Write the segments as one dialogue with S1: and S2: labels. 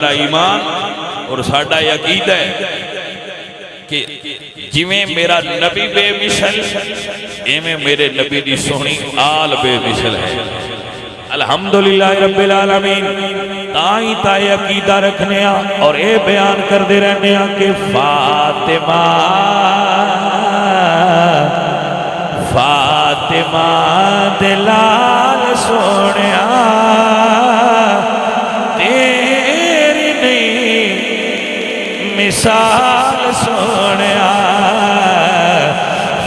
S1: ایمان اور ساڈا عقیدہ ہے کہ جویں میرا نبی بے مثل ایویں میرے نبی دی سونی آل بے مثل ہے۔ الحمدللہ رب العالمین تائیں تائیں عقیدہ رکھنے اور اے بیان کر دے رہنے کہ فاطمہ فاطمہ دلال سونے تیری نہیں مثال سونے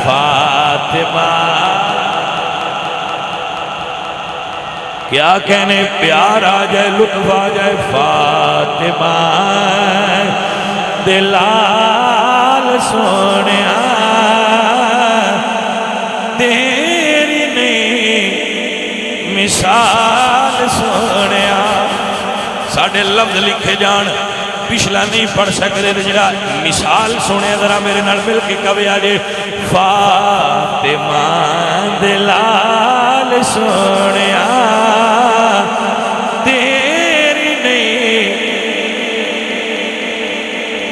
S1: فاطمہ کیا کہنے پیار آ جائے لطف آ جائے فاطمہ دلال سونے تیری نہیں مثال سونے ساڑھے لفظ لکھے جان پچھلا نہیں پڑھ سکتے جڑا مثال سونے ذرا میرے نال مل کے کبھی آجے فاطمہ دلال سونے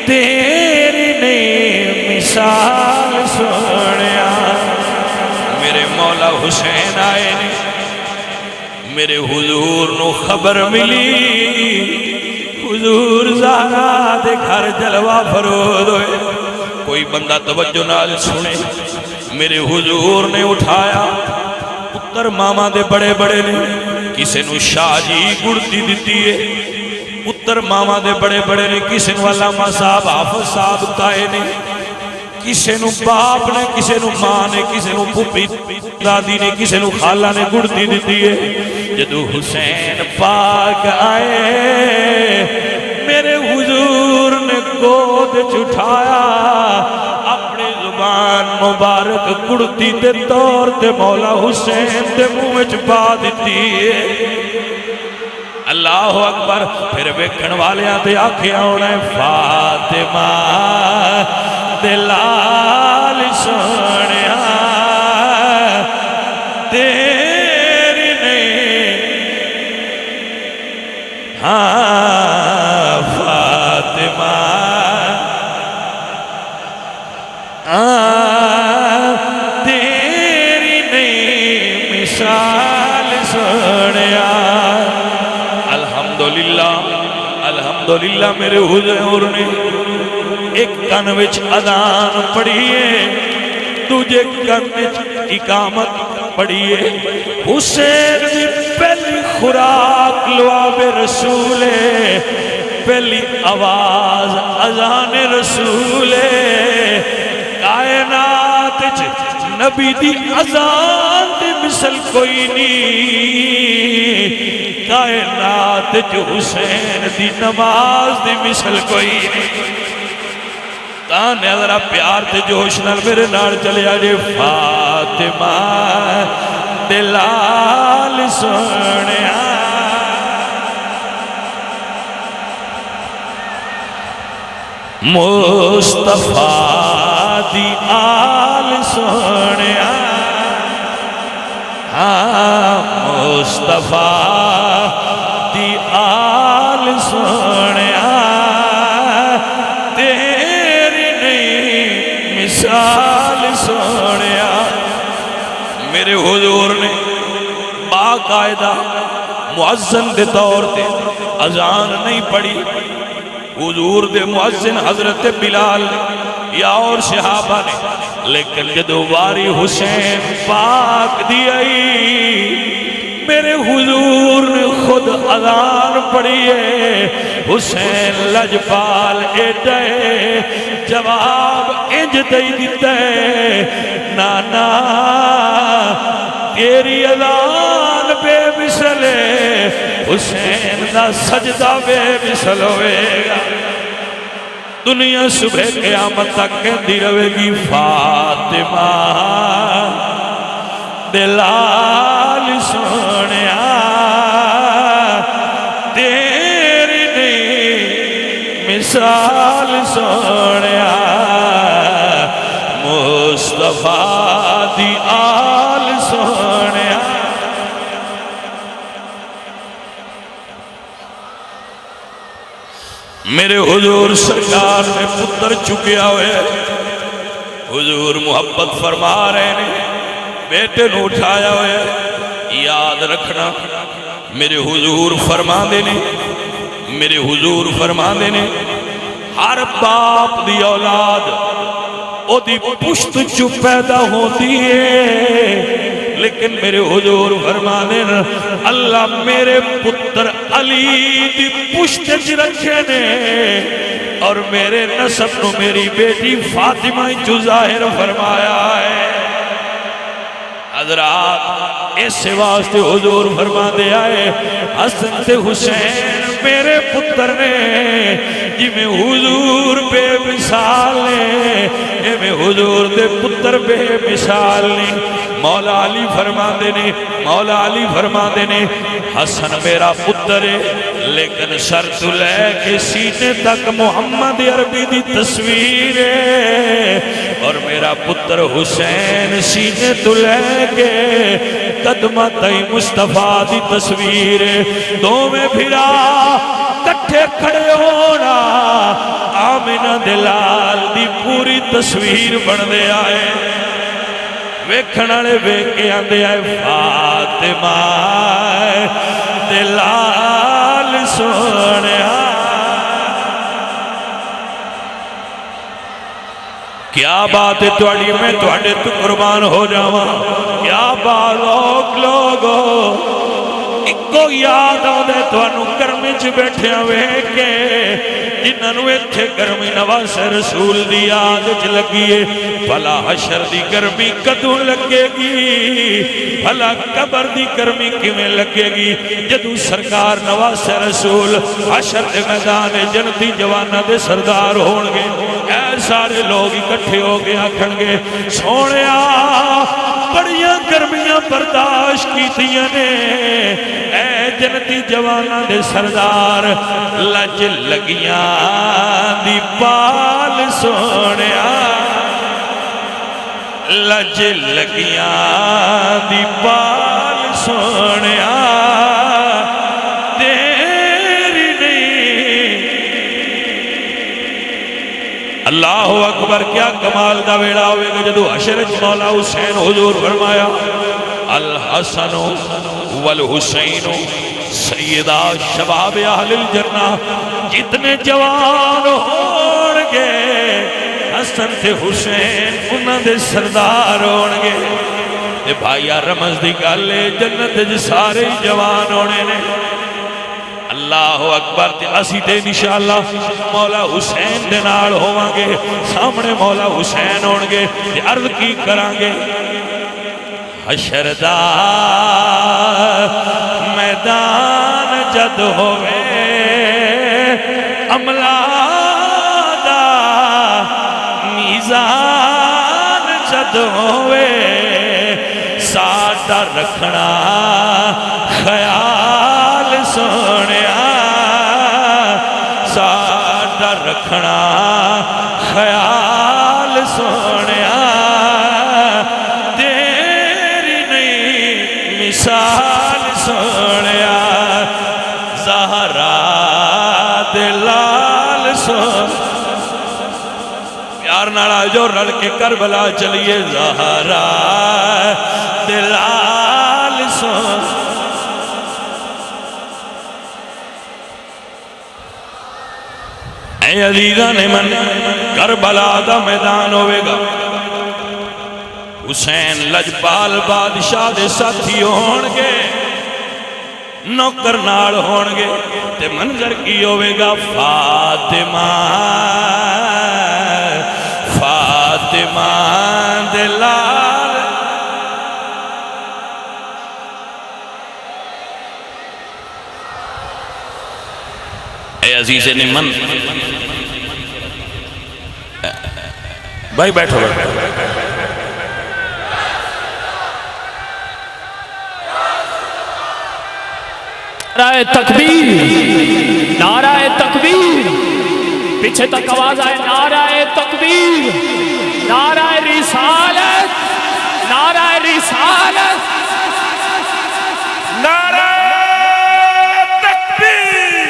S1: تیری نہیں مثال سونے میرے مولا حسین آئے نے میرے حضور نو خبر ملی حضور زہرا دے گھر جلوہ فروز ہوئے کوئی بندہ توجہ نال سنے میرے حضور نے اٹھایا پتر ماما دے بڑے بڑے نے کسے نو شاہ جی گڑتی دیتی ہے پتر ماما دے بڑے بڑے نے کسے نو علامہ صاحب حافظ صاحب تائے نے کسے نو باپ نے کسے نو ماں نے کسے نو پھوپھی دادی نے کسے نو خالہ نے گڑتی دیتی ہے جدو حسین پاک آئے میرے حضور نے گود چھٹایا اپنی زبان مبارک گڑتی دے طور تے مولا حسین دے منہ چھپا دیتی ہے اللہ اکبر پھر ویکھن والے آتے آنکھیں ہونا ہے فاطمہ دلال سونے تیری نہیں ہاں فاطمہ تیری نہیں مثال سونے الحمدللہ میرے حضور نے ایک کن وچ اذان پڑھیے تجھے کن وچ اقامت پڑھیے حسین دی پہلی خوراک لواب رسول پہلی آواز اذان رسول کائنات نبی دی اذان دی مثل کوئی نہیں کائنات جو حسین دی نماز دی مثل کوئی نہیں تانے ذرا پیار تے جوش نال میرے نال چلے آجے فاطمہ دلال سونے مصطفیٰ دی آل سونے مصطفیٰ دی آل سونے تیری نہیں مثال سونے میرے حضور نے باقاعدہ مؤذن دے طور تے اذان نہیں پڑھی حضور دے مؤذن حضرت بلال یا اور صحابہ نے لیکن جدو واری حسین پاک دی آئی میرے حضور نے خود اذان پڑھیے حسین لجپال ایڈے جواب انج دے دیتا ہے نانا تیری اذان بے مثل ہے حسین دا سجدہ بے مثل ہوئے گا دنیا صبح قیامت تک کہتی رہے گی فاطمہ دلال سونے تیری نہیں مثال سونے مصطفیٰ دی آل سونے میرے حضور سرکار نے پتر چکیا ہوئے، حضور محبت فرما رہے نے، بیٹے نو اٹھایا ہوئے، یاد رکھنا میرے حضور فرما دینے، میرے حضور فرما دینے ہر باپ دی اولاد او دی پشت چو پیدا ہوتی ہے، لیکن میرے حضور فرما دینا اللہ میرے پتر علی دی پشت چ رکھے نے اور میرے نسب نو میری بیٹی فاطمہ جو ظاہر فرمایا ہے۔ حضرات اس واسطے حضور فرما دے آئے حسن تے حسین میرے پتر نے، جی میں حضور بے مثال نے، اے میں حضور دے پتر بے مثال نے۔ مولا علی فرما دینے، مولا علی فرما دینے حسن میرا پتر ہے، لیکن سر تو لے کے سینے تک محمد عربی دی تصویر ہے، اور میرا پتر حسین سینے تو لے کے قدمہ تائی مصطفیٰ دی تصویر ہے۔ دو میں پھرا کٹھے کھڑے ہونا آمینہ دلال دی پوری تصویر بن دے آئے، ویکھنالے ویکھے آندے آئے فاطمہ دلال سونیا۔ کیا بات ہے توڑی، میں توڑے تو قربان ہو جاواں، کیا بات لوگو ایکو یاد آدھے تو انو گرمی چ بیٹھے ہوئے کے جنہوں ایتھے گرمی نواز رسول دی یاد چ لگیے، بھلا حشر دی گرمی کدوں لگے گی، بھلا قبر دی گرمی کیویں لگے گی جدوں سرکار نواز رسول حشر دے میدان جنتی جوانہ دے سردار ہون گے، اے سارے لوگ اکٹھے ہو گے آکھن گے سونیا بڑیاں گرمیاں برداشت کیتیاں نے، اے جنتی جوانہ دے سردار لج لگیاں دی پال سونیا، لج لگیاں دی پال سونیا تیری نہیں۔ اللہ اکبر، کیا کمال دا ویڑا ہوئے گا جدو حشر مولا حسین حضور فرمایا الحسن والحسین سیدہ شباب اہل الجنہ، جتنے جوان ہونگے حسن تے حسین انہاں دے سردار ہونگے۔ تے بھائیہ رمض دی گالے جنت جے سارے جوان ہونے نے۔ اللہ اکبر، تے اسی تے انشاءاللہ مولا حسین دے نال ہوانگے، سامنے مولا حسین ہونگے، تے عرض کی کرانگے حشر دا میدان جد ہوئے، عملہ دا میزان جد ہوئے، ساڈا رکھنا خیال سونیا، ساڈا رکھنا خیال سونیا تیری نہیں مثال سونیا، زہرا دلال سون پیار ناڑا جو رل کے کربلا چلیے، زہرا دلال سون۔ اے عزیزہ نے من کربلا دا میدان ہوئے گا، حسین لجپال بادشاہ دے ساتھی ہونگے، نوکر نال ہونگے، تے منظر کی ہوئے گا فاطمہ فاطمہ دلال۔ اے عزیز نے من بھائی بیٹھو
S2: نعرہ تکبیر، نعرہ تکبیر، پیچھے تک آواز آئے نعرہ تکبیر، نعرہ رسالت، نعرہ رسالت، نعرہ تکبیر۔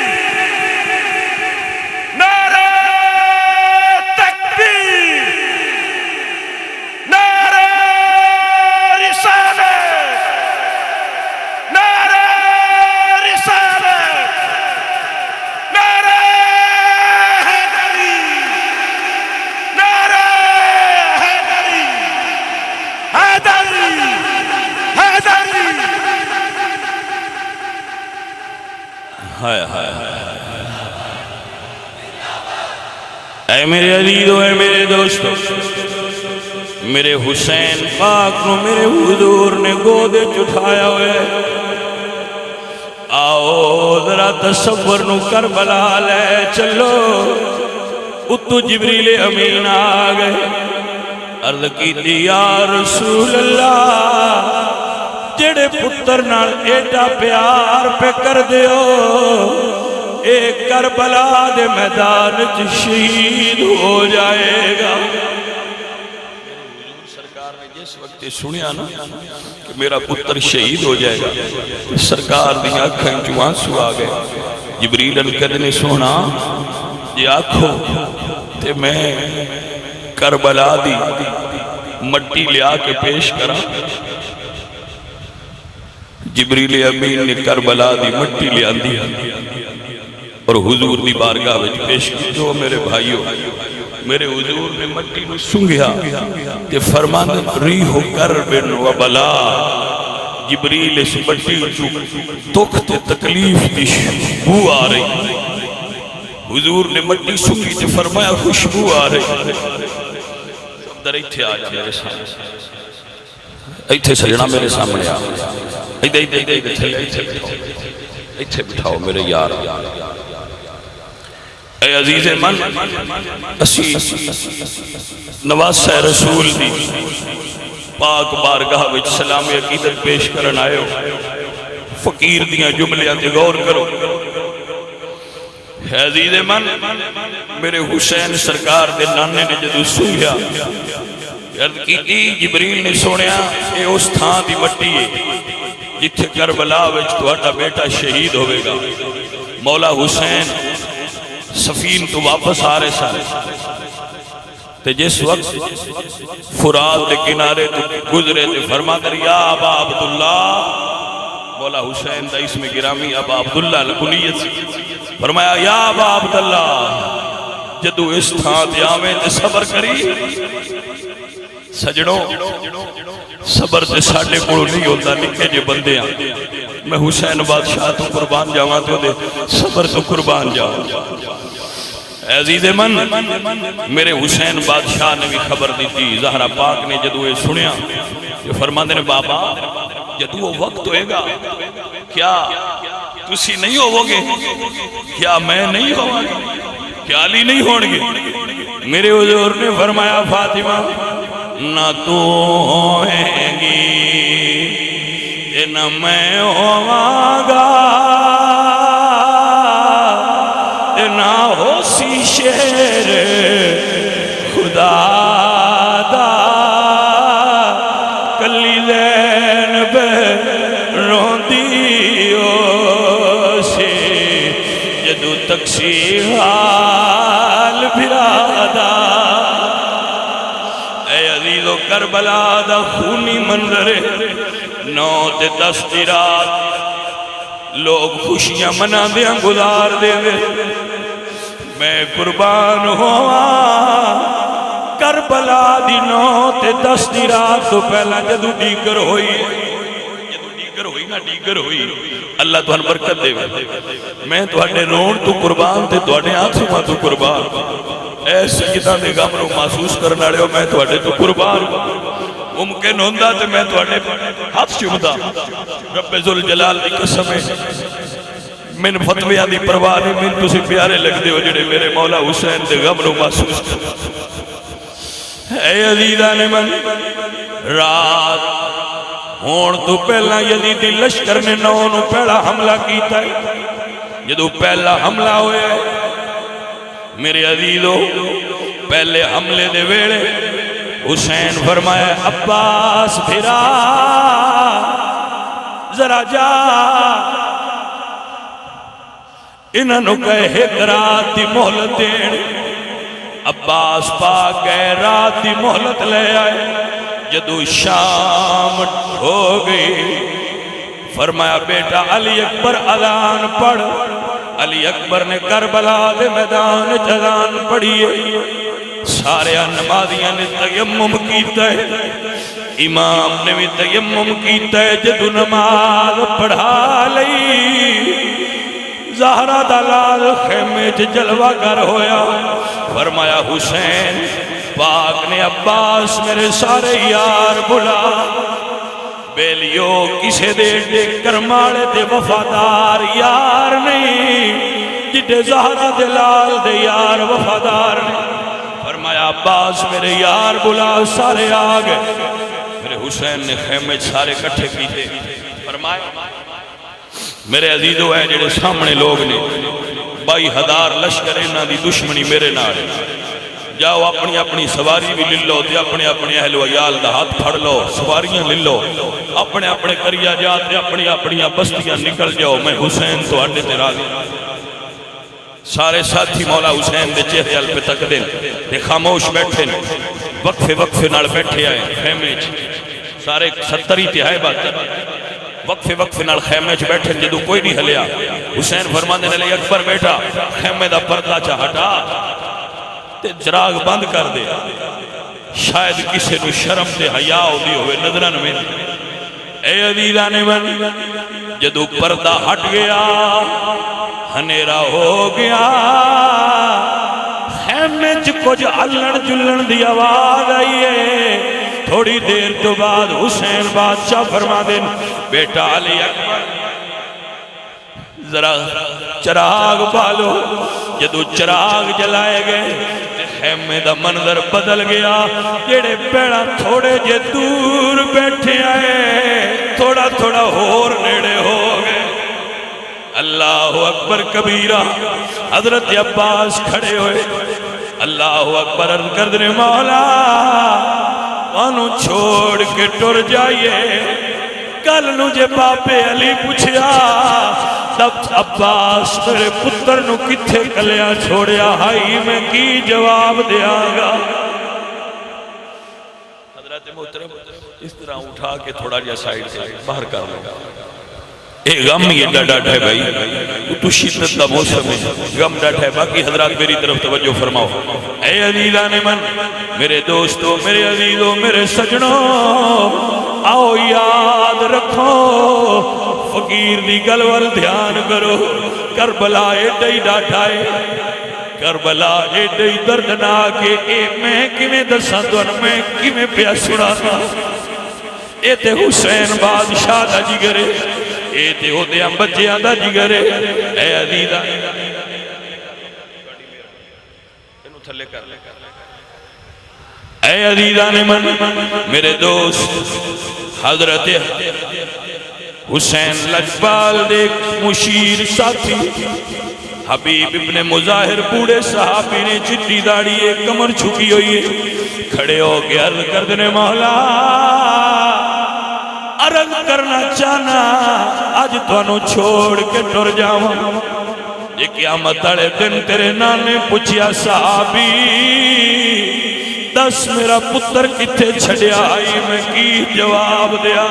S1: ہائے ہائے اے میرے عزیزو، اے میرے دوستو، میرے حسین پاک نو میرے حضور نے گودے چٹھایا ہوئے۔ آؤ ذرا تصور نو کربلا لے چلو۔ اتو جبریل امین آگئے، عرض کی دی یا رسول اللہ، جڑے پتر نال ایڈا پیار پہ کر دیو، ایک کربلا دے میدان شہید ہو جائے گا۔ سرکار نے جس وقت سنیا نا کہ میرا پتر شہید ہو جائے گا، سرکار دی آنکھیں چوں آنسو آ گئے۔ جبریل القدر نے سونا یہ آنکھو تے میں کربلا دی مٹی لیا کے پیش کرا۔ جبریل امین نے کربلا دی مٹی لیا دی اور حضور دی بارگاہ وچ پیش کی۔ جو میرے بھائیو، میرے حضور نے مٹی نو سنگھیا تے فرمانے ریح کرب و بلا، جبریل اس مٹی چو دکھ تے تکلیف دی خوشبو آ رہی۔ حضور نے مٹی سنگھی تے فرمایا خوشبو آ رہی۔ در ایتھے آ جا میرے سامنے، ایتھے سجنا میرے سامنے آ، ایتھے بٹھاؤ میرے یار۔ اے عزیز من، اسی نواسہ رسول دی پاک بارگاہ وچ سلام عقیدت پیش کرن آئے ہو۔ فقیر دیاں جملیاں تے غور کرو۔ اے عزیز من، میرے حسین سرکار دے نانے نے جدو سنگھیا، عرض کی جبریل نے سونیا اے اس تھان دی مٹی ہے جتھے کربلا وچ تہاڈا بیٹا شہید ہوئے گا۔ مولا حسین سفین تو واپس آ رہے سارے تے جس وقت فرات دے کنارے تو گزرے تے فرما در یا ابا عبداللہ، مولا حسین دا اسم گرامی ابا عبداللہ لکنیت سے فرمایا یا ابا عبداللہ، جدو اس تھان دے آمیں تے صبر کری۔ سجڑوں صبر تے ساڑھے کوڑو نہیں ہوتا، نکے جے بندے آن۔ میں حسین بادشاہ تو قربان جاواں تو دے صبر تو قربان جاواں۔ عزیز من، میرے حسین بادشاہ نے بھی خبر دی تھی۔ زہرہ پاک نے جدو یہ سنیا جو فرماندے نے بابا جدو وہ وقت ہوئے گا کیا تسی نہیں ہوو گے، کیا میں نہیں ہوں گا، کیا علی نہیں ہوں گے؟ میرے حضور نے فرمایا فاطمہ نہ تو ہوئیں گی نہ میں ہوں گا، نہ ہو سی شیر خدا دا کلی لین بے روندی ہو سی جدو تکسی حال بھرادا۔ اے عزیزو کربلا دا خونی منظر 9 تے 10 دی رات لوگ خوشیاں منا دیاں گزار دے دے، میں قربان ہوا کربلا دی 9 تے 10 دی رات تو پہلا جدو ڈیگر ہوئی، نا ڈیگر ہوئی، اللہ تو ہن برکت دے میں تو ہٹے رون تو قربان تے تو ہٹے آنسومہ تو قربان، اے سیدہ دے غم رو محسوس کرنا رہے ہو میں تو ہٹے تو قربان، ممکن ہوندہ تے میں تو ہٹے ہاتھ چمدہ۔ رب ذوالجلال دی قسم ہے من فتویہ دی پروانے من تسی پیارے لگ دے ہو جڑے میرے مولا حسین دے غم رو محسوس کر۔ اے عزیزان من، رات ہون تو پہلا یزیدی لشکر نے 9 نو پہلا حملہ کیتا ہے۔ جدو پہلا حملہ ہویا ہے میرے عزیزو، پہلے حملے دے ویڑے حسین فرمایا عباس پھرا ذرا جا، انہوں کہے ایک رات دی مہلت دین۔ عباس پاک گئے رات دی مہلت لے آئے، جدو شام ہو گئی فرمایا بیٹا علی اکبر اذان پڑھ۔ علی اکبر نے کربلا دے میدان اذان پڑھیے، سارے نمازیاں نے تیمم کیتا ہے، امام نے بھی تیمم کیتا ہے۔ جدو نماز پڑھا لئی زہرا دا لال خیمے جلوہ گر ہویا فرمایا حسین پاک نے عباس میرے سارے یار بلا بیلیو کسے دے کرمالے دے وفادار یار نہیں جدے زہرا دے لال دے یار وفادار نہیں فرمایا عباس میرے یار بلا سارے آگئے میرے حسین نے خیمے سارے کٹھے کیتے فرمایا میرے عزیزو ہے جڑے سامنے لوگ نے 22,000 لشکر انہاں دی دشمنی میرے نال جاؤ اپنی اپنی سواری بھی للو تے اپنے اپنے اہل و عیال دا ہاتھ پھڑ لو سواریاں للو اپنے اپنے کریا جاتے اپنی اپنی بستیاں نکل جاؤ میں حسین تو اڈے تے راضی سارے ساتھی مولا حسین دے چہرے ال پہ تک دے تے خاموش بیٹھے وقفے وقفے نال بیٹھے آئے خیمے سارے 70 تہائی بات وقفے وقفے نال خیمے چ بیٹھے جدو کوئی نہیں ہلیا حسین فرمانے نے اکبر بیٹا خیمے دا پردہ چا ہٹا تے چراغ بند کر دے شاید کسی نو شرم تے حیا ہوندی ہوئے نظرن میں اے عزیزان من جدو پردہ ہٹ گیا ہنیرا ہو گیا خیمے چ کچھ ہلن جلن دی آواز آئیے تھوڑی دیر تو بعد حسین بادشاہ فرما دیں بیٹا علی اکبر ذرا چراغ بالو جدو چراغ جلائے گئے خیمے دا منظر بدل گیا جڑے پیڑا تھوڑے جے دور بیٹھے آئے تھوڑا تھوڑا ہور نیڑے ہو گئے اللہ اکبر کبیرہ حضرت عباس کھڑے ہوئے اللہ اکبر عرض کر دنے مولا انو چھوڑ کے ٹر جائیے کل نو جے باپے علی پوچھیا تب عباس میرے پتر نو کتھے کلیا چھوڑیا ہائی میں کی جواب دیا گا حضرت محترم اس طرح اٹھا کے تھوڑا جا سائیڈ سے باہر کر لگا اے غم یہ ڈاڈ ہے بھائی تو شدت دا موسم ہے غم ڈاڈ ہے باقی حضرات میری طرف توجہ فرماؤ اے عزیزان من میرے دوستو میرے عزیزو میرے سجنوں آؤ یاد رکھو فقیر دی گلور دھیان کرو کربلا ایڈی ڈاٹھائے کربلا ایڈی دردنا کے اے میں کمیں دساں تو میں کمیں پیا سڑانا اے تے حسین بادشاہ دا جگرے اے تے ہو دے ہم بچیاں دا جگرے اے عزیزہ اے عزیزان من میرے دوست حضرت حسین لجپال دیکھ مشیر ساتھی حبیب ابن مظاہر بوڑے صحابی نے چٹی داڑی ایک کمر چھکی ہوئی ہے کھڑے ہو کے عرض کر دینے مولا عرض کرنا چاہنا آج تو انو چھوڑ کے ٹر جاؤں یہ قیامت اڑے دن تیرے نانے پوچھیا صحابی دس میرا پتر کتے چھڑیا آئی میں کی جواب دیا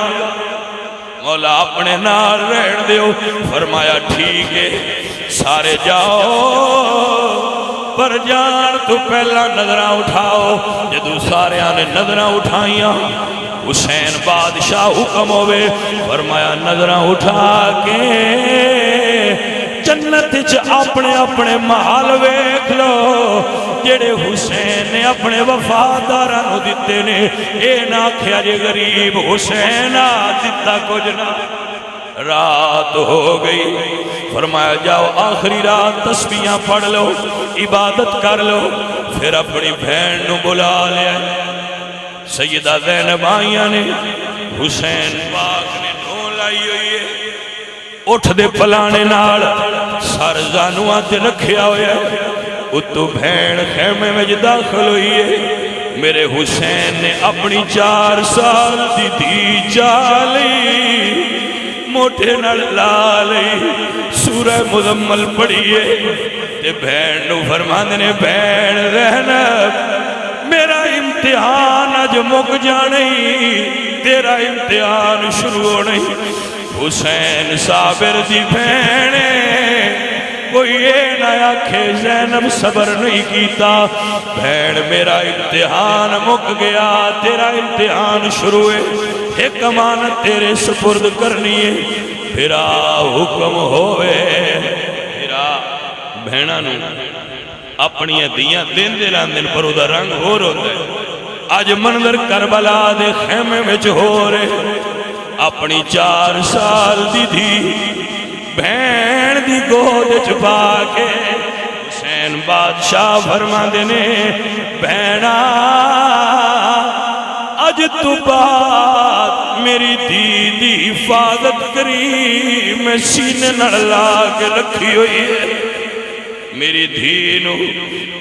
S1: مولا اپنے نال رہن دیو فرمایا ٹھیک ہے سارے جاؤ پر جان تو پہلا نظرہ اٹھاؤ جدو سارے آنے نظرہ اٹھائیاں حسین بادشاہ حکم ہوئے فرمایا نظرہ اٹھا کے جنت اپنے اپنے محل ویکھ لو جڑے حسین نے اپنے وفادارانو دیتے نے اے نہ کھیا جے غریب حسین دیتا کچھ نہ رات ہو گئی فرمایا جاؤ آخری رات تسبیحاں پڑھ لو عبادت کر لو پھر اپنی بہن نو بلا لیا سیدہ زینب آئیاں نے حسین پاک نے ڈھول لائی ہوئی ہے اٹھ دے پلانے نال سر زانوان تے رکھیا ہویا اتو بھین خیمے میں داخل ہوئی ہے میرے حسین نے اپنی 4 سال دی دی چالی موٹے نال لالی سورہ مزمل پڑھئے تے بھین نو فرمان نے بھین زینب میرا امتحان اج مک جانی تیرا امتحان شروع ہو نہیں حسین صابر دی بھینے کوئی یہ نیا کھے زینب صبر نہیں کیتا بھین میرا امتحان مک گیا تیرا امتحان شروع ہے ایک امانت تیرے سپرد کرنی ہے پھر حکم ہوئے پھر بہناں نو اپنی دیاں دین دے لاندن پر او دا رنگ ہو ہوتا ہے آج منظر کربلا دے خیمے وچ ہو رہے اپنی 4 سال دی دھی بہن دی گود چھپا کے حسین بادشاہ فرما دینے بہنا اج تو بعد میری دی دی حفاظت کری میں سینے نہ لا کے رکھی ہوئی ہے میری دھینو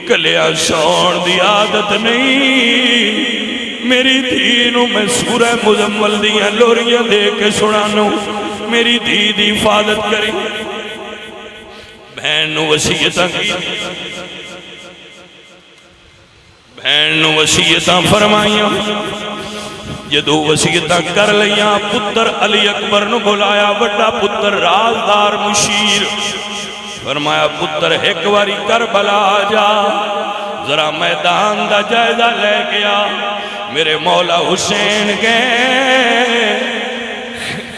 S1: کلیاں سون دی عادت نہیں میری دھینو میں سورہ مزمل دیاں لوریاں دے کے سنانو میری دی دی حفاظت کری بہن نو وصیتاں کی بہن نو وصیتاں فرمائیاں جدو وصیتاں کر لیاں پتر علی اکبر نو بلایا بڑا پتر رازدار مشیر فرمایا پتر ایک واری کربلا جا ذرا میدان دا جائزہ لے گیا میرے مولا حسین گئے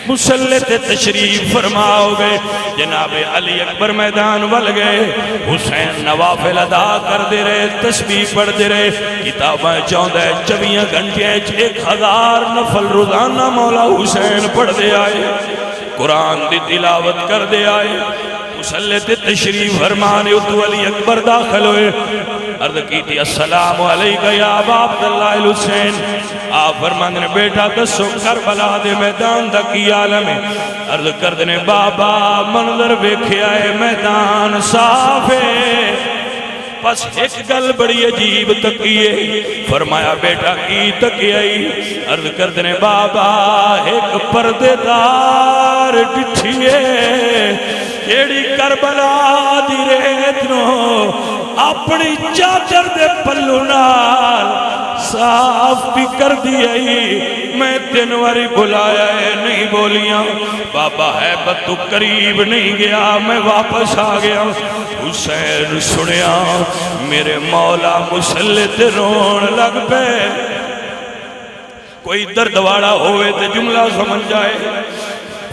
S1: مسلح تے تشریف فرماؤ گئے جناب علی اکبر میدان ول گئے حسین نوافل ادا کر دے رہے تسبیح پڑھ دے رہے کتابیں چاہتا ہے 24 گھنٹے 1000 نفل روزانہ مولا حسین پڑھ دے آئے قرآن دی تلاوت کر دے آئے مسلح تے تشریف فرمانے اتو علی اکبر داخل ہوئے عرض کی تھی السلام علیکہ یا ابا عبداللہ الحسین آپ فرمانے نے بیٹا دسو کربلا دے میدان دا کی عالم ہے عرض کردنے بابا منظر بیکھے آئے میدان صاف ہے پس ایک گل بڑی عجیب تکیے فرمایا بیٹا کی تکیائی عرض کردنے بابا ایک پردے دار ڈٹھیے کیڑی کربلا دی ریت نو اپنی چادر دے پلو نال صاف بھی کر دیئی میں 3 واری بلایا ہے نہیں بولیاں بابا ہے بس تو قریب نہیں گیا میں واپس آ گیا حسین سنیا میرے مولا مسلح تے رون لگ پے کوئی درد واڑا ہوئے تے جملہ سمجھ جائے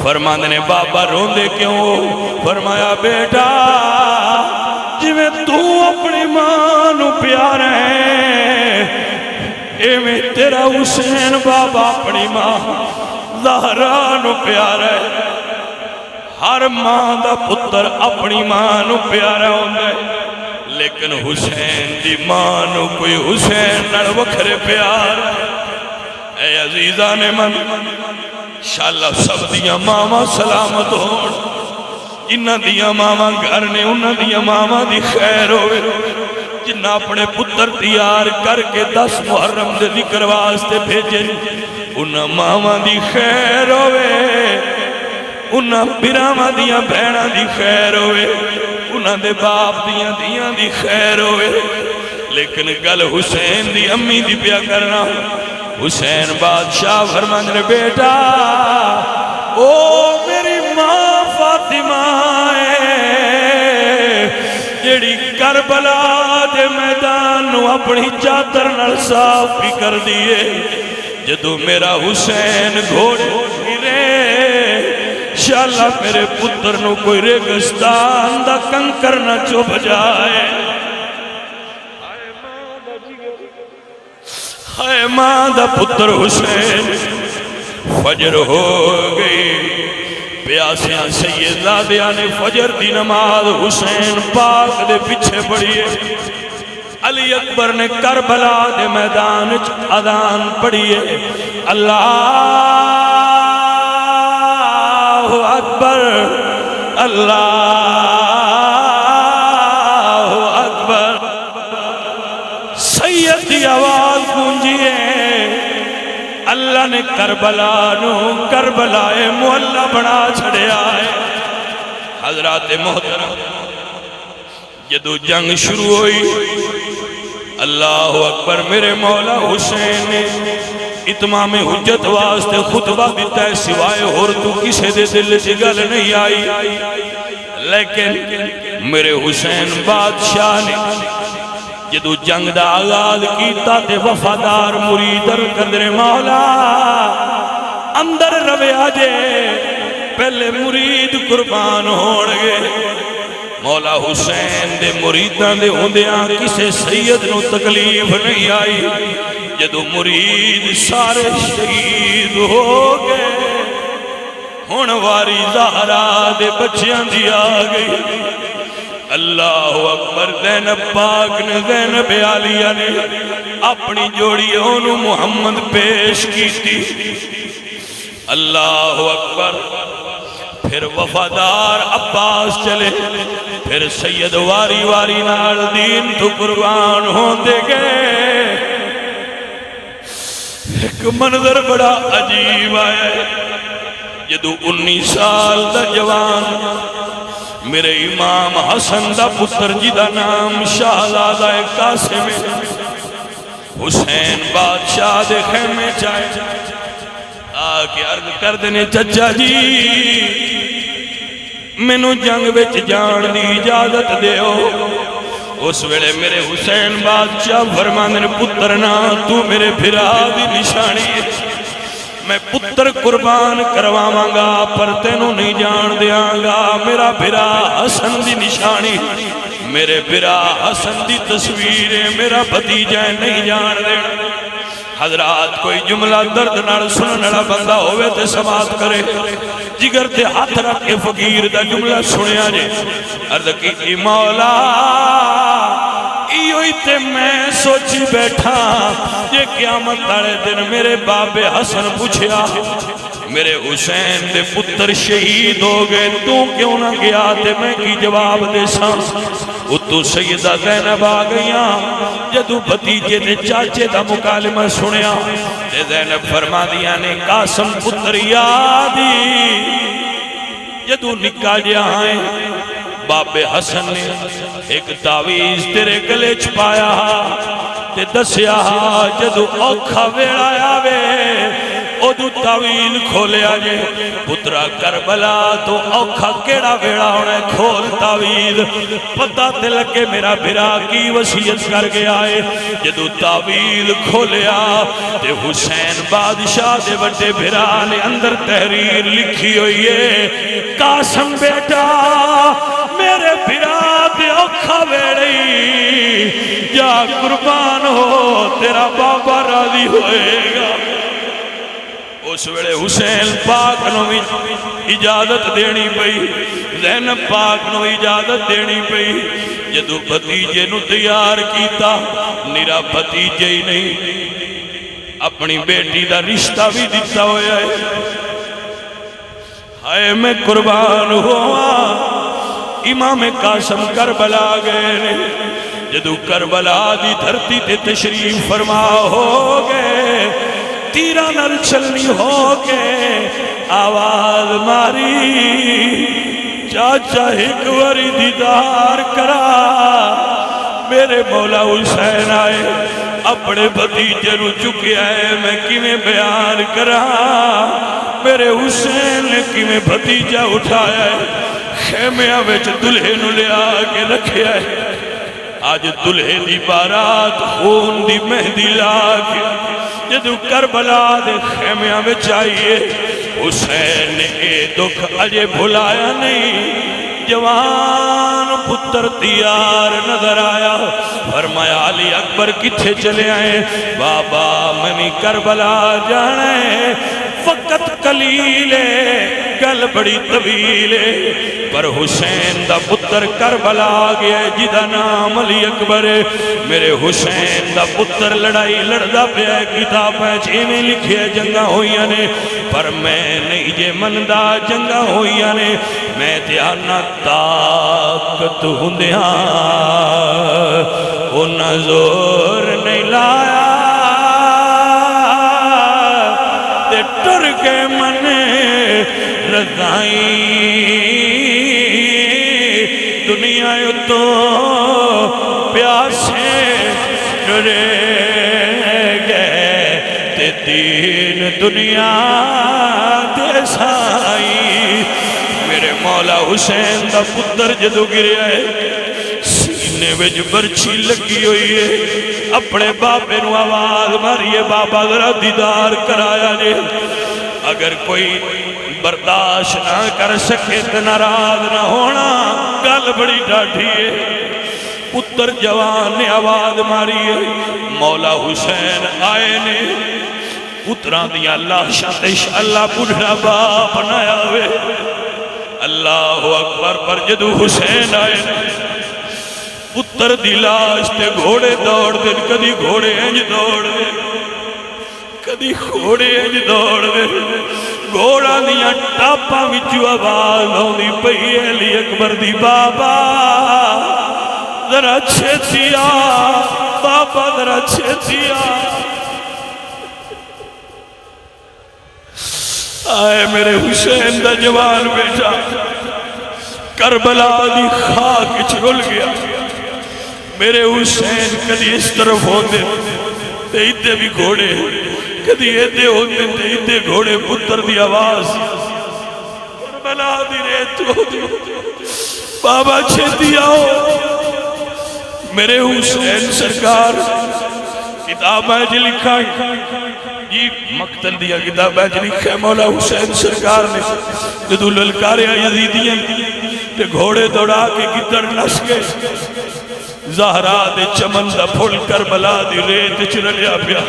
S1: فرمان نے بابا رون دے کیوں فرمایا بیٹا جی میں تو اپنی ماں نو پیار ہے اے میں تیرا حسین بابا اپنی ماں زہرا نو پیار ہے ہر ماں دا پتر اپنی ماں نو پیارا ہوندے لیکن حسین دی ماں نو کوئی حسین نڑ وکھرے پیار اے عزیزان من انشاءاللہ سب دیا ماما سلامت ہون جنہ دیا ماما گھر نے انہ دیا ماما دی خیر ہوئے جنہ اپنے پتر تیار کر کے 10 محرم دے ذکر واسطے بھیجے انہ ماما دی خیر ہوئے انہ براما دیا بہنا دی خیر ہوئے انہ دے باپ دیا دی خیر ہوئے لیکن گل حسین دی امی دی پیا کرنا حسین بادشاہ فرمان نے بیٹا او میری ماں فاطمہ ہے جیڑی کربلا دے میدان نو اپنی چادر نال صاف بھی کر دیئے جدو میرا حسین گھوڑے گھرے انشاءاللہ میرے پتر نو کوئی ریگستان دا کنکر نہ چوب جائے اے ماں دا پتر حسین فجر ہو گئی پیاسیاں سیدزادیاں نے فجر دی نماز حسین پاک دے پیچھے پڑھیے علی اکبر نے کربلا دے میدان اذان پڑھیے اللہ اکبر اللہ اکبر سید دی آواز گونجیے اللہ نے کربلا نو کربلائے محلہ بنا چھڑے آئے حضرات محترم جدو جنگ شروع ہوئی اللہ اکبر میرے مولا حسین نے اتمام حجت واسطے خطبہ دیتا ہے سوائے اور تو کسے دے دل سے گل نہیں آئی لیکن میرے حسین بادشاہ نے جدو جنگ دا آغاز کیتا تے وفادار مریدر قدر مولا اندر روے آجے پہلے مرید قربان ہوڑ گئے مولا حسین دے مریداں دے ہوندیاں کسے سید نو تکلیف نہیں آئی جدو مرید سارے شہید ہو گئے ہن واری زہرا دے بچیاں دی آ گئی اللہ اکبر زینب پاک نے زینب عالیہ نے اپنی جوڑی انہوں محمد پیش کی تھی اللہ اکبر پھر وفادار عباس چلے پھر سید واری واری نال دین تو قربان ہوندے گئے ایک منظر بڑا عجیب آیا ہے جدو 19 سال دا جوان میرے امام حسن دا پتر جی دا نام شہزادہ قاسم حسین بادشاہ دے خیمے چائے آکے عرض کر دینے چچا جی مینوں جنگ وچ جان دی اجازت دیو اس ویلے میرے حسین بادشاہ فرماندے نے پتر نا تو میرے بھرا دی نشانی ہے میں پتر قربان کرواواں گا پر تینوں نہیں جان دیاں گا میرا بھرا حسن دی نشانی میرے بھرا حسن دی تصویر میرا بھتیجا نہیں جان دینا حضرات کوئی جملہ درد نال سنن والا بندہ ہوئے تے سماعت کرے جگر تے ہاتھ رکھ کے فقیر دا جملہ سنیا جے عرض کی مولا ایوئی تے میں سوچی بیٹھا یہ قیامت والے دن میرے باب حسن پوچھیا میرے حسین دے پتر شہید ہو گئے تو کیوں نہ گیا تے میں کی جواب دے ساں اتو سیدہ زینب آ گئیاں جدو بھتیجے تے چاچے دا مکالمہ سنیا تے زینب فرما دیا نے قاسم پتر یادی جدو نکا جیا آئیں باب حسن نے ایک تعویز تیرے گلے چھپایا تے دسیا جدو اوکھا ویڑا آوے ادو تعویل کھولے آجے پترا کربلا تو اوکھا کیڑا ویڑا ہونے کھول تعویل پتہ تے لگے میرا بھرا کی وصیت کر گیا ہے جدو تعویل کھولے آ تے حسین بادشاہ دے بڑے بھرا نے اندر تحریر لکھی ہوئی ہے قاسم بیٹا میرے بھرا دے اوکھا ویڑی جا قربان ہو تیرا بابا راضی ہوئے گا اس ویلے حسین پاک نو اجازت دینی پئی زینب پاک نو اجازت دینی پئی جدو بھتیجے نو تیار کیتا نیرا بھتیجے ہی نہیں اپنی بیٹی دا رشتہ بھی دیتا ہویا ہے ہائے میں قربان ہوا امام قاسم کربلا گئے جدو کربلا دی دھرتی تے تشریف فرما ہو گئے تیرہ نر چلنی ہو کے آواز ماری چاچا ایک وری دیدار کرا میرے مولا حسین آئے اپنے بھتیجے نو چکے آئے میں کیویں بیان کرا میرے حسین نے کیویں بھتیجا اٹھایا ہے خیمیاں وچ دلہے نو لے آگے رکھے آئے آج دلہے دی بارات خون دی مہندی لاگے جدو کربلا دے خیمیاں میں چاہیے حسین نے اے دکھ اجے بھلایا نہیں جوان پتر تیار نظر آیا فرمایا علی اکبر کتھے چلے آئے بابا منی کربلا جانے فقط قلیلے گل بڑی طویلے پر حسین دا پتر کربلا گیا جدا نام علی اکبر میرے حسین دا پتر لڑائی لڑدا پیا کتاب ہے میں لکھے جنگاں ہوئیاں نے پر میں نہیں جے مندہ جنگاں ہوئیاں نے میں تیانا طاقت ہوندیاں انہاں زور نہیں لایا تے ٹر کے من رضائیں دنیا تو پیاسے ڈرے گئے تے دین دنیا دے سائی میرے مولا حسین دا پتر جدو گرے ہے سینے وچ برچھی لگی ہوئی ہے اپنے بابے نو آواز ماریے بابا ذرا دیدار کرایا جے اگر کوئی برداشت نہ کر سکے تے ناراض نہ ہونا، گل بڑی ڈاڈھی ہے۔ پتر جوان نے آواز ماری ہے، مولا حسین آئے نے پتران دیا لاشاں تے اللہ بڑھا باپ بنایا ہوئے۔ اللہ اکبر پر جدو حسین آئے پتر دی لاش تے گھوڑے دوڑ دے، کدی گھوڑے انج دوڑ دے کدی گھوڑے انج دوڑ دے، گھوڑا دیا ٹاپاں وچوں آواز آوندی پئی علی اکبر دی بابا ذرا چھتی آ، بابا ذرا چھتی آ۔ آئے میرے حسین دا جوان بیٹا کربلا دی خاک چرل گیا۔ میرے حسین کدی اس طرف ہوتے تے ادھے بھی گھوڑے، کدی ادھے ہوتے تے ادھے گھوڑے، پتر دی آواز کربلا دی ریت ہوتی، بابا چھتی آؤ۔ میرے حسین سرکار کتاب ہے جی لکھا ہے جی مقتل دیا کتاب ہے جی لکھا ہے، مولا حسین سرکار نے جدو للکاریا یزیدیاں تے گھوڑے دوڑا کے گدڑ نس کے زہرا دے چمن دا پھول کربلا دی ریت چرلیا پیا۔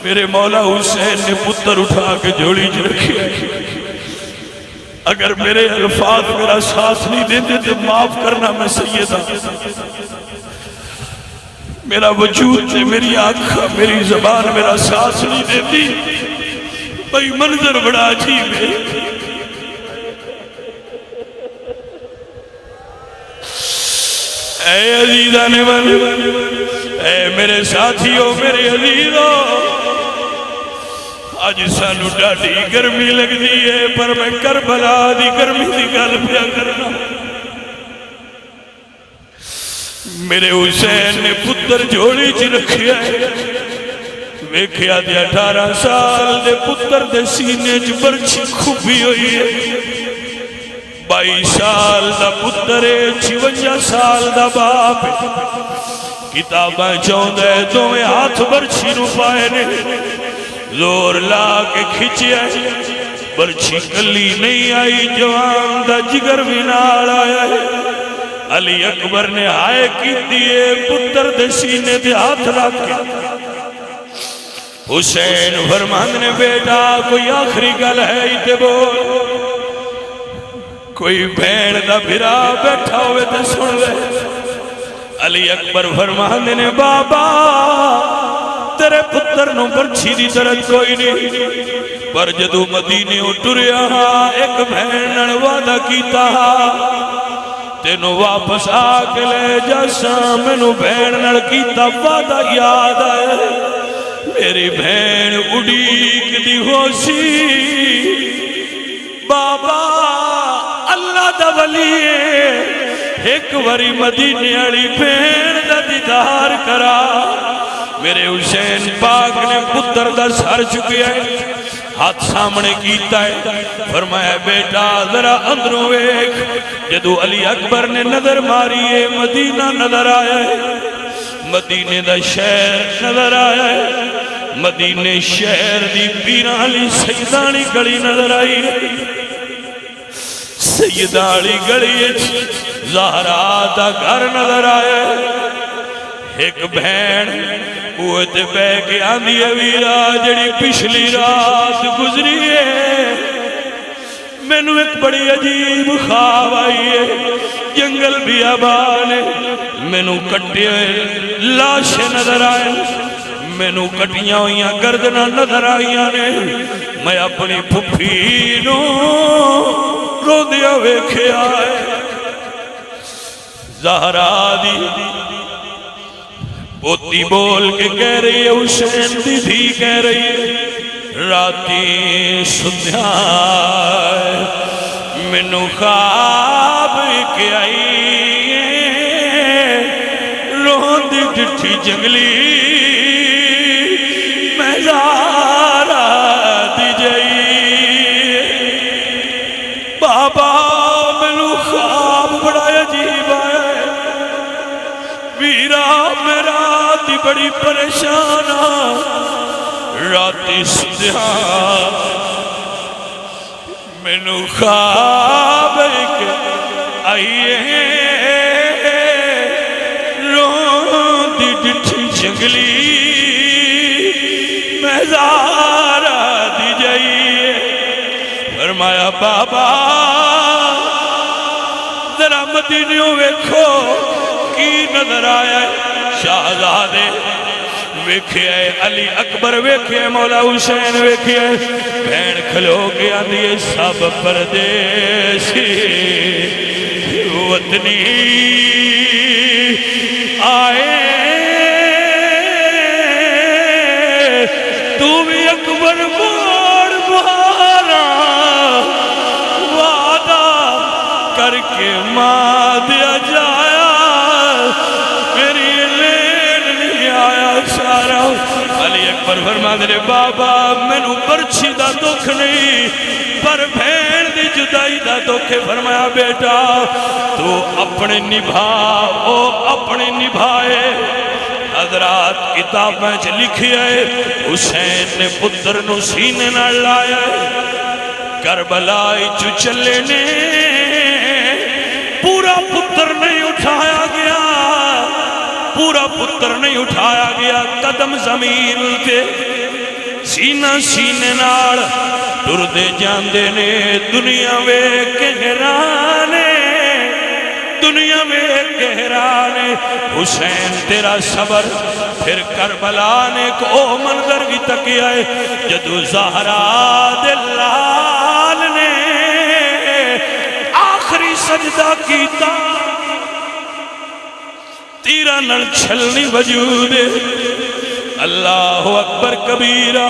S1: میرے مولا حسین نے پتر اٹھا کے جوڑی چ رکھیا۔ اگر میرے الفاظ میرا ساتھ نہیں دیتے تو معاف کرنا، میں سیدہ میرا وجود تے میری آنکھ میری زبان میرا ساتھ نہیں دیتی، بھئی منظر بڑا عجیب ہے۔ اے عزیزان من، اے میرے ساتھیوں میرے عزیزوں، آج سانو ڈاڈی گرمی لگ دی ہے پر میں کربلا دی گرمی دی گل پیا کرنا۔ میرے حسین نے پتر جوڑی چ رکھیا ہے، ویکھیا دے 18 سال دے پتر دے سینے چ برچھی کھبی ہوئی ہے، 22 سال دا پتر ہے، 56 سال دا باپ ہے۔ کتاباں چاہتا ہے دوویں ہاتھ برچھی نو پائے نے، زور لا کے کھچیا، برچھی کلی نہیں آئی، جوان دا جگر بھی نال آیا ہے۔ علی اکبر نے ہائے کی دیئے پتر دے سینے دے ہاتھ رکھ کے حسین فرمان نے بیٹا کوئی آخری گل ہے ایتے بول، کوئی بھین دا بھرا بیٹھا ہوئے تے سن لے۔ علی اکبر فرمان نے بابا تیرے پتر نو برچھی دی درد کوئی نہیں، پر جدو مدینے اٹھریا ایک بھین نال وعدہ کیتا تینو واپس آکے لے جاسا، مینو بھین نال کیتا وعدہ یاد آئے، میری بھین اڑیک دی ہو سی۔ بابا اللہ دا ولی ایک وری مدینے والی بھین دا دیدار کرا۔ میرے حسین پاک نے پتر دا سر چکیا ہے، ہاتھ سامنے کیتا ہے، فرمایا بیٹا ذرا اندروں ایک۔ جدو علی اکبر نے نظر ماری ہے مدینہ نظر آیا ہے، مدینے دا شہر نظر آیا ہے، مدینے شہر دی پیرالی سیدانی گڑی نظر آئی ہے، سیدانی گڑی زہرا دا گھر نظر آیا ہے۔ ایک بہن وہ تے بے کے آندھی ہے ویرا جڑی پچھلی رات گزری ہے، میں نو ایک بڑی عجیب خواب آئی ہے، جنگل بھی آبان ہے، میں نو کٹے لاشیں نظر آئے، میں نو کٹیاں ہوئیاں گردناں نظر آئیاں نے، میں اپنی پھپھی نو رو دیا ویکھے آئے۔ زہرا دی پوتی بول کے کہہ رہی ہے، حسین دی بھی کہہ رہی ہے، راتی سدھیا مینو خواب کے آئی رون دی ڈٹھی جنگلی میں زارا دی جائی۔ بابا مینو خواب بڑا عجیب آیا ہے، ویرا میرا دی بڑی پریشان راتی سدھیا مینو خواب ایک آئیے رون دی ڈٹھی جنگلی مہزارہ دی جائیے فرمایا بابا ذرا مدینیوں ویکھو کی نظر آیا شہزادے ویکھے علی اکبر ویکھے مولا حسین ویکھے بہن کھلو گیا دیئے سب پردیسی وطنی آئے تو بھی اکبر موڑ مارا وعدہ کر کے ماں دیا جایا میری لین نہیں آیا سارا علی اکبر فرما دے بابا مینو برچھی دا دکھ نہیں پر بھین دی جدائی دا دکھ فرمایا بیٹا تو اپنے نبھا او اپنے نبھائے حضرات کتاب میں لکھی ہے حسین نے پتر نو سینے نہ لایا کربلائی چو چلے نے پورا پتر نہیں اٹھایا گیا پورا پتر نہیں اٹھایا گیا قدم زمین تے سینہ سینے نال ٹر دے جاندے نے دنیا وے کہرانے دنیا میں کہرانے حسین تیرا صبر پھر کربلا نے کو منظر بھی تکیا ہے جدو زہرا دلال نے آخری سجدہ کیتا تیرا نل چھلنی وجود اللہ اکبر کبیرہ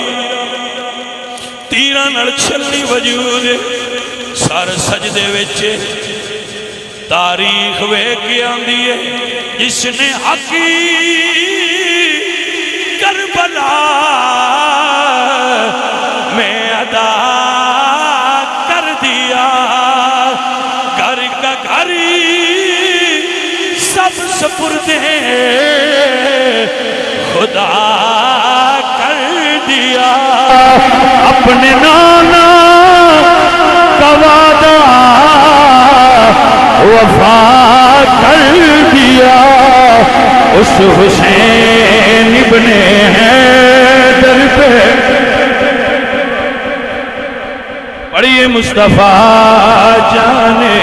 S1: تیرا نل چھلنی وجود سار سجدے ویچے تاریخ وے کے آندھی ہے جس نے حقی کربلا میں ادا کر دیا گھر کا گھری سب سپردے خدا کر دیا اپنے نانا کا وعدہ وفا کر دیا اس حسین ابن حیدر پہ پڑھیے مصطفیٰ جانے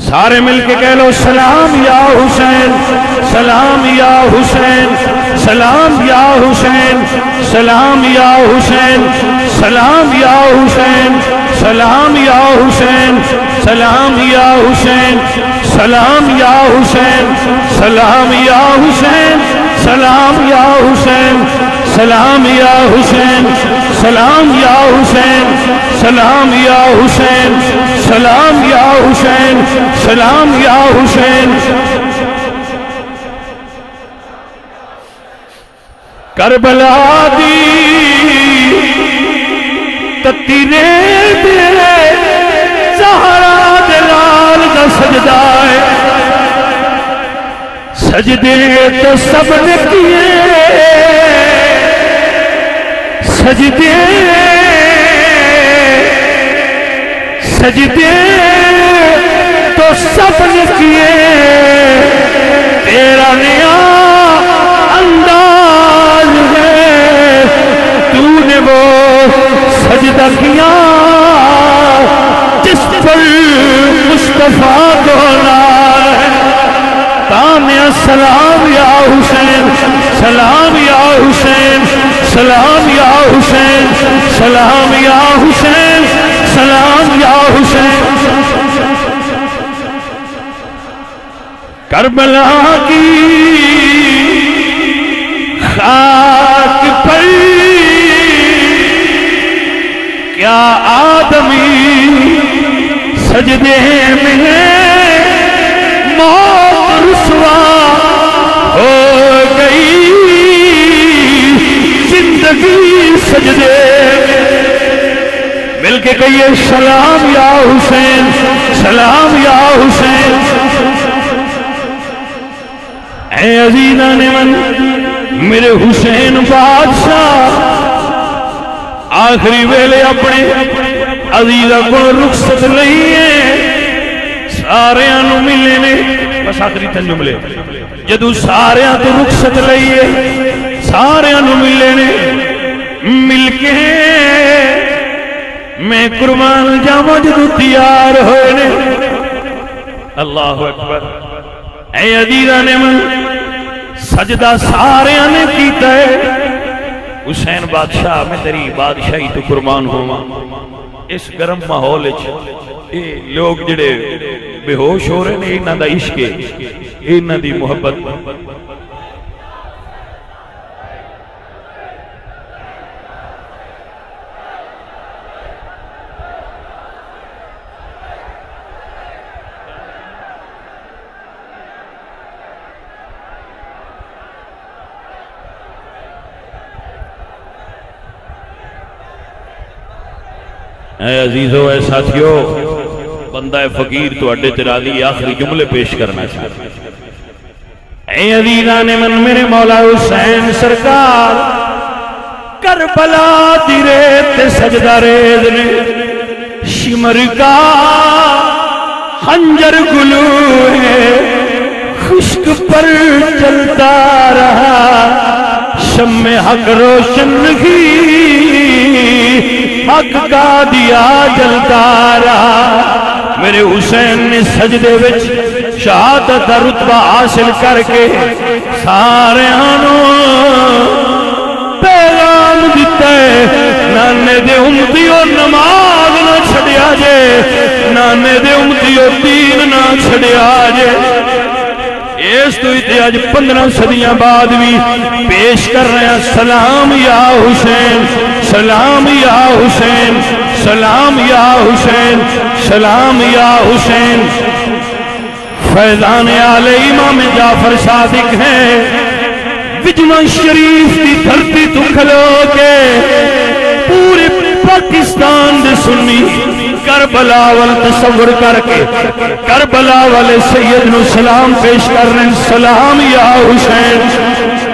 S1: سارے مل کے کہہ لو سلام یا حسین سلام یا حسین سلام یا حسین سلام یا حسین سلام یا حسین سلام یا حسین سلام یا حسین سلام یا حسین سلام یا حسین سلام یا حسین سلام یا حسین سلام یا حسین سلام یا حسین سلام یا حسین سلام یا حسین کربلا دی تتیرے دے زہرا دلال دا سجدہ ہے سجدے تو سب نے کیے سجدے سجدے تو سب نے کیے تیرا نیا انداز ہے تو نے وہ سجدہ کیا جس پر مصطفیٰ کو نال ہے تامیا سلام یا حسین سلام یا حسین سلام یا حسین سلام یا حسین سلام یا حسین کربلا کی خاک پر کیا آدمی سجدے میں موت رسوا ہو گئی زندگی سجدے مل کے کہیے سلام یا حسین سلام یا حسین اے عزیزان من میرے حسین بادشاہ آخری ویلے اپنے عزیزہ کو رخصت لئیے سارے آنو ملے نے بس آخری تن جملے جدو سارے آن تو رخصت لئیے سارے آنو ملے نے مل کے میں قربان جاؤں جدو تیار ہوئے نے اللہ اکبر اے عزیزان من سجدہ سارے آنے کیتا ہے حسین بادشاہ میں تیری بادشاہی تو قربان ہوا اس گرم ماحول لوگ جڑے بے ہوش ہو رہے ہیں انہاں دا عشق ہے انہاں دی محبت اے عزیزو اے ساتھیو بندہ فقیر تو اڈے ترالی آخری جملے پیش کرنا چاہتا اے عزیزان من میرے مولا حسین سرکار کربلا دی ریت سجدہ ریز نے شمر کا خنجر گلو ہے خشک پر چلتا رہا شم حق روشن کی حق کا دیا جلتا رہا میرے حسین نے سجدے وچ شہادت رتبہ حاصل کر کے سارے آنوں پیغام دیتا ہے نانے دے امتیوں نماز نہ چھڑیا جے نانے دے امتیوں دین نہ چھڑیا جے اس تو اتے آج 15 صدیاں بعد بھی پیش کر رہے ہیں سلام یا حسین سلام یا حسین سلام یا حسین سلام یا حسین فیضان آل امام جعفر صادق ہیں وجمن شریف کی دھرتی تو کھلو کے پورے پاکستان دے سنی کربلا وال تصور کر کے کربلا والے سید نو سلام پیش کر رہے ہیں سلام یا حسین